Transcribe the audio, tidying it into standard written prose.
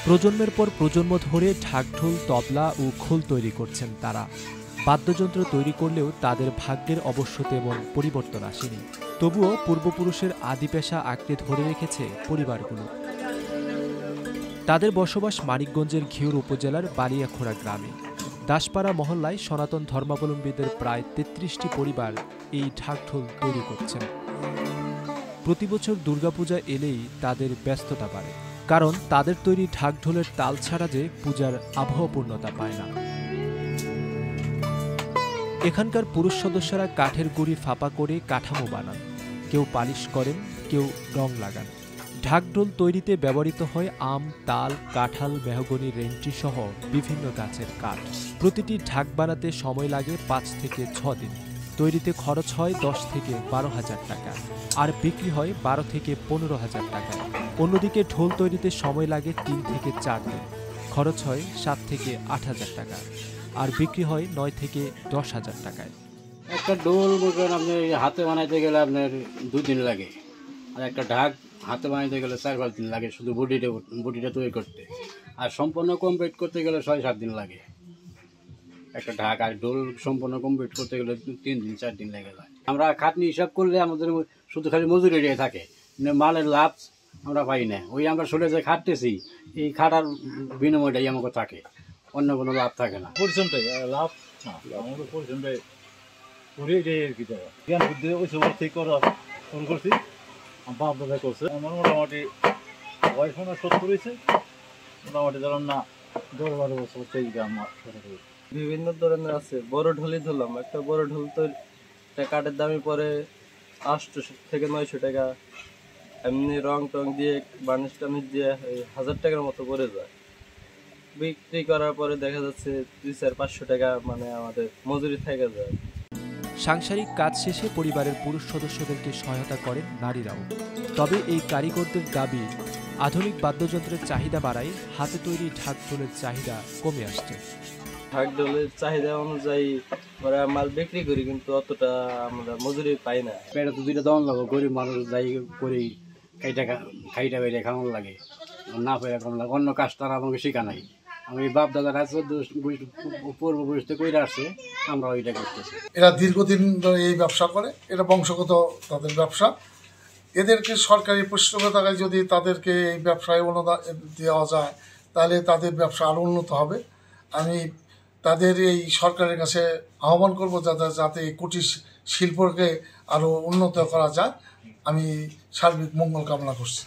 প্রজন্মের পর প্রজন্ম ধরে ঢাকঢোল, তবলা ও খোল তৈরি করছেন তারা। বাদ্যযন্ত্র তৈরি করলেও তাদের ভাগ্যের অবশ্য তেমন পরিবর্তন আসেনি। তবুও পূর্বপুরুষের আদি পেশা আঁকড়ে ধরে রেখেছে পরিবারগুলো। তাদের বসবাস মানিকগঞ্জের ঘিওর উপজেলার বালিয়াখোড়া গ্রামে। দাসপাড়া মহল্লায় সনাতন ধর্মাবলম্বীদের প্রায় ৩৩টি পরিবার এই ঢাকঢোল তৈরি করছেন। প্রতিবছর দুর্গাপূজা এলেই তাদের ব্যস্ততা বাড়ে, কারণ তাদের তৈরি ঢাকঢোলের তাল ছাড়া যে পূজার আবহপূর্ণতা পায় না। এখানকার পুরুষ সদস্যরা কাঠের গুঁড়ি ফাঁপা করে কাঠামো বানান, কেউ পালিশ করেন, কেউ রং লাগান। ঢাকঢোল তৈরিতে ব্যবহৃত হয় আম, তাল, কাঁঠাল, মেহগনি, রেন্টি সহ বিভিন্ন গাছের কাঠ। প্রতিটি ঢাক বানাতে সময় লাগে ৫ থেকে ৬ দিন। তৈরিতে খরচ হয় ১০ থেকে ১২,০০০ টাকা, আর বিক্রি হয় ১২ থেকে ১৫,০০০ টাকা। অন্যদিকে ঢোল তৈরিতে সময় লাগে ৩ থেকে ৪ দিন, খরচ হয় ৭ থেকে ৮,০০০ টাকা, আর বিক্রি হয় ৯ থেকে ১০,০০০ টাকায়। একটা ঢোল আপনি হাতে বানাইতে গেলে আপনার ২ দিন লাগে, আর একটা ঢাক হাতে বানাইতে গেলে ৪-৫ দিন লাগে শুধু বডিটা তৈরি করতে, আর সম্পূর্ণ কমপ্লিট করতে গেলে ৬-৭ দিন লাগে একটা ঢাক। আর ঢোল সম্পূর্ণ কমপ্লিট করতে গেলে ৩ দিন ৪ দিন লেগে যায়। আমরা খাটনি হিসাব করলে আমাদের শুধু খালি মজুরি দিয়ে থাকে, মালের লাভ আমরা পাই না। ওই আমরা চলে যে খাটতেছি, এই খাটার বিনিময়টাই আমাকে থাকে, অন্য কোনো লাভ থাকে না। পরিশ্রমটাই লাভ না, আমাদের পরিশ্রমটাই করে এটাই আর কি দেওয়া জ্ঞান বুদ্ধি ওই সব ঠিক করা শুরু করছি। বাপ দাদা করছে, আমার মোটামুটি বয়স 70 হয়েছে, মোটামুটি ধরুন না ১০-১২ বছর থেকে আমার বিভিন্ন ধরনের আছে। বড় ঢোলই ধরলাম, একটা বড় ঢোল তো কাঠের দামই পরে ৮০০ থেকে ৯০০ টাকা। এমনি রং টং দিয়ে বার্নিশ টার্নিশ দিয়ে ১০০০ টাকার মতো পড়ে যায়। বিক্রি করার পরে দেখা যাচ্ছে ২-৫০০ টাকা মানে আমাদের মজুরি থেকে যায়। সাংসারিক কাজ শেষে পরিবারের পুরুষ সদস্যদেরকে সহায়তা করেন নারীরাও। তবে এই কারিগরদের দাবি, আধুনিক বাদ্যযন্ত্রের চাহিদা বাড়ায় হাতে তৈরি ঢাকঢোলের চাহিদা কমে আসছে। ঢাকঢোলের চাহিদা অনুযায়ী আমরা মাল বিক্রি করি, কিন্তু অতটা আমরা মজুরি পাই না। পেটে তো 2টা দাম লাগবে, গরিব মানুষ যাই করি খাইটা বেড়ে খাওয়ানো লাগে, না পেরে কম লাগে। অন্য কাজ তারা আমাকে শেখা নাই। আমি বাপ দাদার আছে পূর্বপুরুষ থেকে কইরা আসছে, আমরা ওইটা করতেছি। এরা দীর্ঘদিন ধরে এই ব্যবসা করে, এটা বংশগত তাদের ব্যবসা। এদেরকে সরকারি পৃষ্ঠপোষকতায় যদি তাদেরকে এই ব্যবসায় অনুদান দেওয়া যায়, তাহলে তাদের ব্যবসা আরও উন্নত হবে। আমি তাদের এই সরকারের কাছে আহ্বান করব যাতে এই কুটির শিল্পকে আরও উন্নত করা যায়। আমি সার্বিক মঙ্গল কামনা করছি।